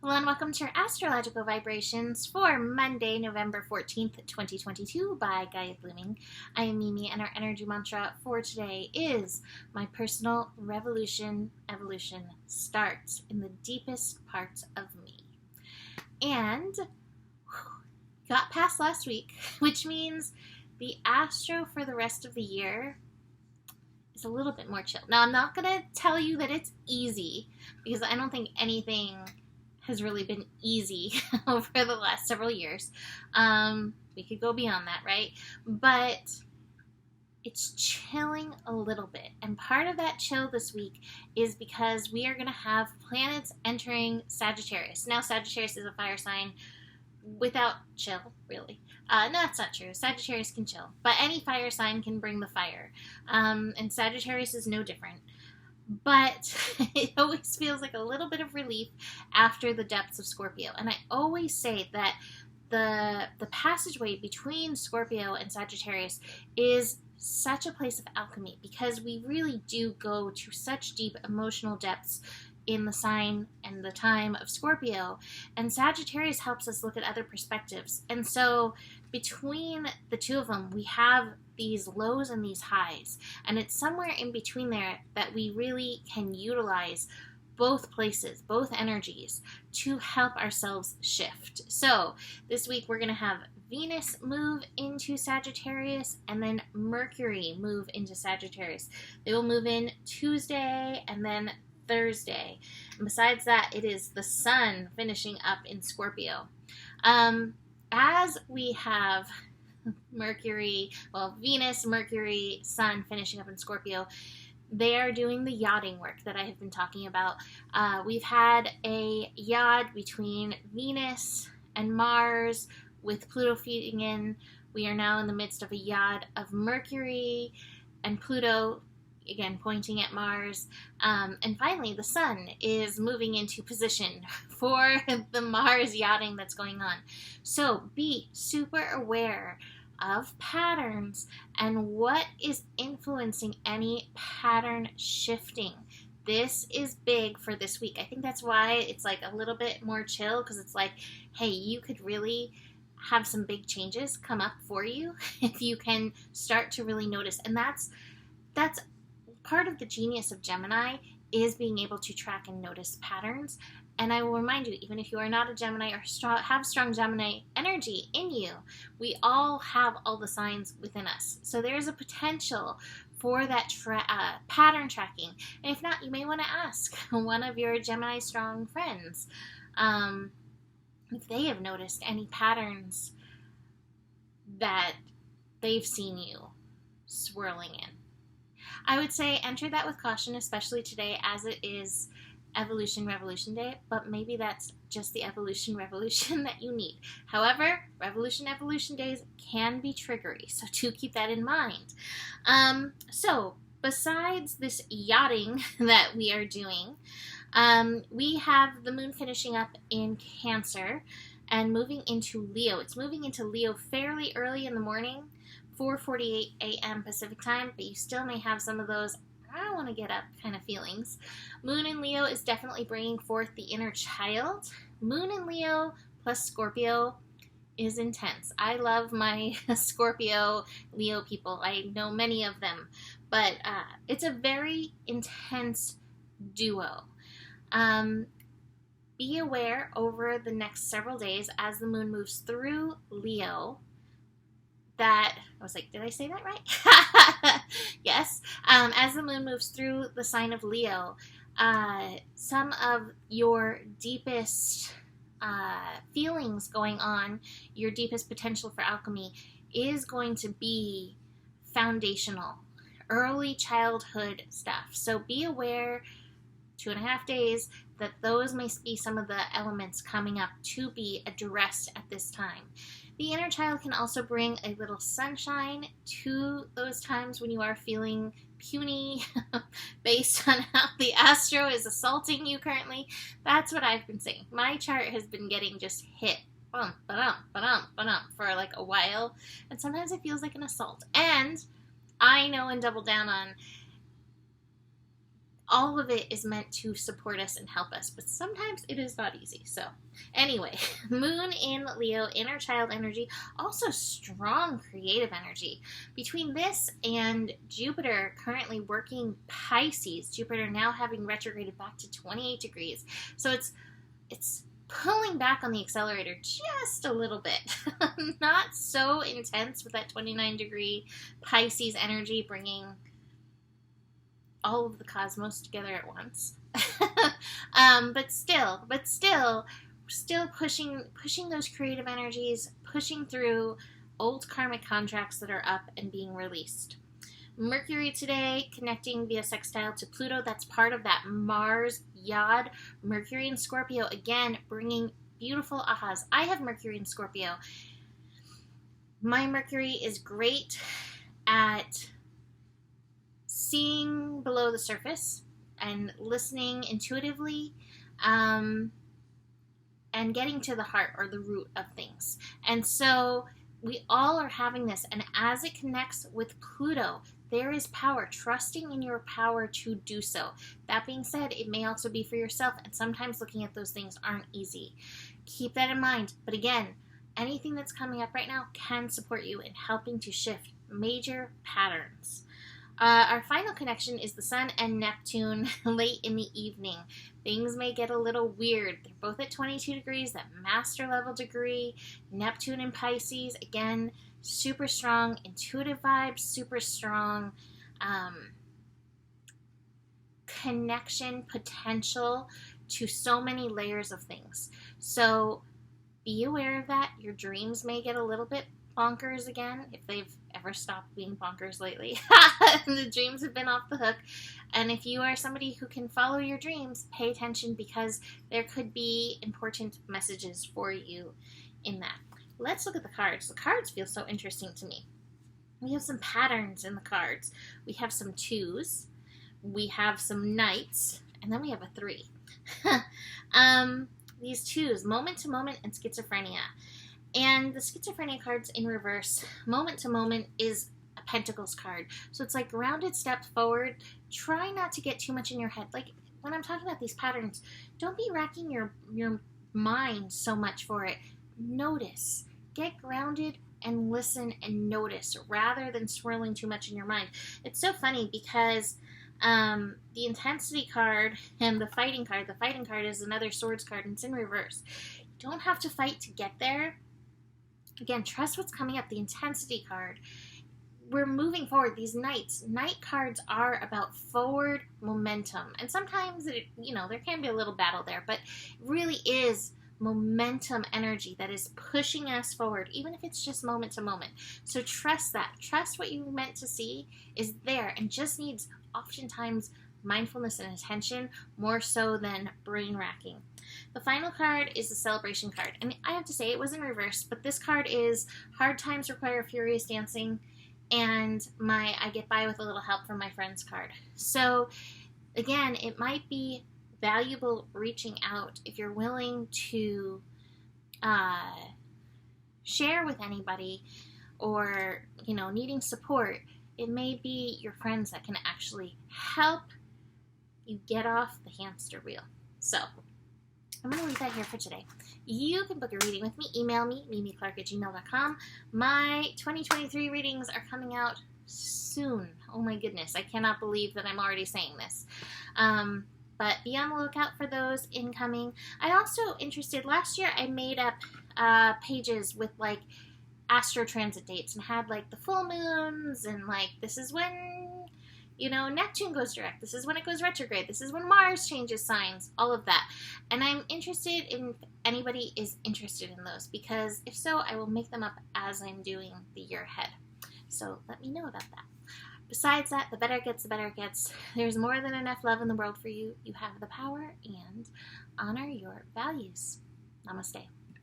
Hello and welcome to your astrological vibrations for Monday, November 14th, 2022 by Gaia Blooming. I am Mimi and our energy mantra for today is my personal revolution evolution starts in the deepest parts of me. And got past last week, which means the astro for the rest of the year is a little bit more chill. Now, I'm not going to tell you that it's easy because I don't think anything has really been easy over the last several years. We could go beyond that, right? But it's chilling a little bit. And part of that chill this week is because we are going to have planets entering Sagittarius. Now, Sagittarius is a fire sign without chill, really. No, that's not true. Sagittarius can chill, but any fire sign can bring the fire. And Sagittarius is no different. But it always feels like a little bit of relief after the depths of Scorpio. And I always say that the passageway between Scorpio and Sagittarius is such a place of alchemy because we really do go to such deep emotional depths in the sign and the time of Scorpio. And Sagittarius helps us look at other perspectives. And so between the two of them, we have these lows and these highs. And it's somewhere in between there that we really can utilize both places, both energies, to help ourselves shift. So this week we're going to have Venus move into Sagittarius and then Mercury move into Sagittarius. They will move in Tuesday and then Thursday. And besides that, it is the Sun finishing up in Scorpio. As we have Venus, Mercury, Sun finishing up in Scorpio, they are doing the yachting work that I have been talking about. We've had a yacht between Venus and Mars with Pluto feeding in. We are now in the midst of a yacht of Mercury and Pluto, again pointing at Mars. And finally, the Sun is moving into position for the Mars yachting that's going on. So be super aware of patterns and what is influencing any pattern shifting. This is big for this week. I think that's why it's like a little bit more chill, because it's like, hey, you could really have some big changes come up for you if you can start to really notice. And that's part of the genius of Gemini, is being able to track and notice patterns. And I will remind you, even if you are not a Gemini or have strong Gemini energy in you, we all have all the signs within us. So there's a potential for that pattern tracking. And if not, you may want to ask one of your Gemini strong friends if they have noticed any patterns that they've seen you swirling in. I would say enter that with caution, especially today as it is Evolution Revolution Day, but maybe that's just the Evolution Revolution that you need. However, Evolution days can be triggery, so do keep that in mind. So besides this yachting that we are doing, we have the moon finishing up in Cancer and moving into Leo. It's moving into Leo fairly early in the morning, 4:48 a.m. Pacific time, but you still may have some of those I don't want to get up kind of feelings. Moon in Leo is definitely bringing forth the inner child. Moon in Leo plus Scorpio is intense. I love my Scorpio Leo people. I know many of them, but it's a very intense duo. Be aware over the next several days as the moon moves through Leo that, I was like, did I say that right? Yes. As the moon moves through the sign of Leo, some of your deepest feelings going on, your deepest potential for alchemy is going to be foundational, early childhood stuff. So be aware, 2.5 days, that those may be some of the elements coming up to be addressed at this time. The inner child can also bring a little sunshine to those times when you are feeling puny based on how the astro is assaulting you currently. That's what I've been saying. My chart has been getting just hit for like a while, and sometimes it feels like an assault. And I know and double down on all of it is meant to support us and help us, but sometimes it is not easy. So anyway, Moon in Leo, inner child energy, also strong creative energy. Between this and Jupiter currently working Pisces, Jupiter now having retrograded back to 28 degrees. So it's pulling back on the accelerator just a little bit. Not so intense with that 29-degree Pisces energy bringing all of the cosmos together at once. But still pushing those creative energies, pushing through old karmic contracts that are up and being released. Mercury today connecting via sextile to Pluto. That's part of that Mars Yod. Mercury in Scorpio, again, bringing beautiful ahas. I have Mercury in Scorpio. My Mercury is great at seeing below the surface and listening intuitively, and getting to the heart or the root of things. And so we all are having this, and as it connects with Pluto, there is power, trusting in your power to do so. That being said, it may also be for yourself, and sometimes looking at those things aren't easy. Keep that in mind. But again, anything that's coming up right now can support you in helping to shift major patterns. Our final connection is the Sun and Neptune late in the evening. Things may get a little weird. They're both at 22 degrees, that master level degree. Neptune in Pisces, again, super strong intuitive vibes, super strong connection potential to so many layers of things. So be aware of that. Your dreams may get a little bit bonkers again, if they've ever stopped being bonkers lately. The dreams have been off the hook. And if you are somebody who can follow your dreams, pay attention, because there could be important messages for you in that. Let's look at the cards. The cards feel so interesting to me. We have some patterns in the cards. We have some 2s. We have some knights. And then we have a 3. These 2s, moment to moment and schizophrenia. And the schizophrenia card's in reverse. Moment to moment is a Pentacles card. So it's like grounded step forward. Try not to get too much in your head. Like when I'm talking about these patterns, don't be racking your mind so much for it. Notice. Get grounded and listen and notice rather than swirling too much in your mind. It's so funny because the intensity card and the fighting card is another swords card, and it's in reverse. You don't have to fight to get there. Again, trust what's coming up. The intensity card, we're moving forward. These night cards are about forward momentum. And sometimes, there can be a little battle there, but it really is momentum energy that is pushing us forward, even if it's just moment to moment. So trust that. Trust what you meant to see is there and just needs oftentimes mindfulness and attention more so than brain racking. The final card is the celebration card. And I have to say, it was in reverse, but this card is hard times require furious dancing, and I get by with a little help from my friends card. So again, it might be valuable reaching out if you're willing to share with anybody, or needing support. It may be your friends that can actually help you get off the hamster wheel. So I'm going to leave that here for today. You can book a reading with me. Email me, mimiclark@gmail.com. My 2023 readings are coming out soon. Oh my goodness, I cannot believe that I'm already saying this. But be on the lookout for those incoming. I also last year I made up pages with like astro transit dates and had like the full moons and like this is when Neptune goes direct, this is when it goes retrograde, this is when Mars changes signs, all of that. And I'm interested in if anybody is interested in those, because if so, I will make them up as I'm doing the year ahead. So let me know about that. Besides that, the better it gets, the better it gets. There's more than enough love in the world for you. You have the power, and honor your values. Namaste.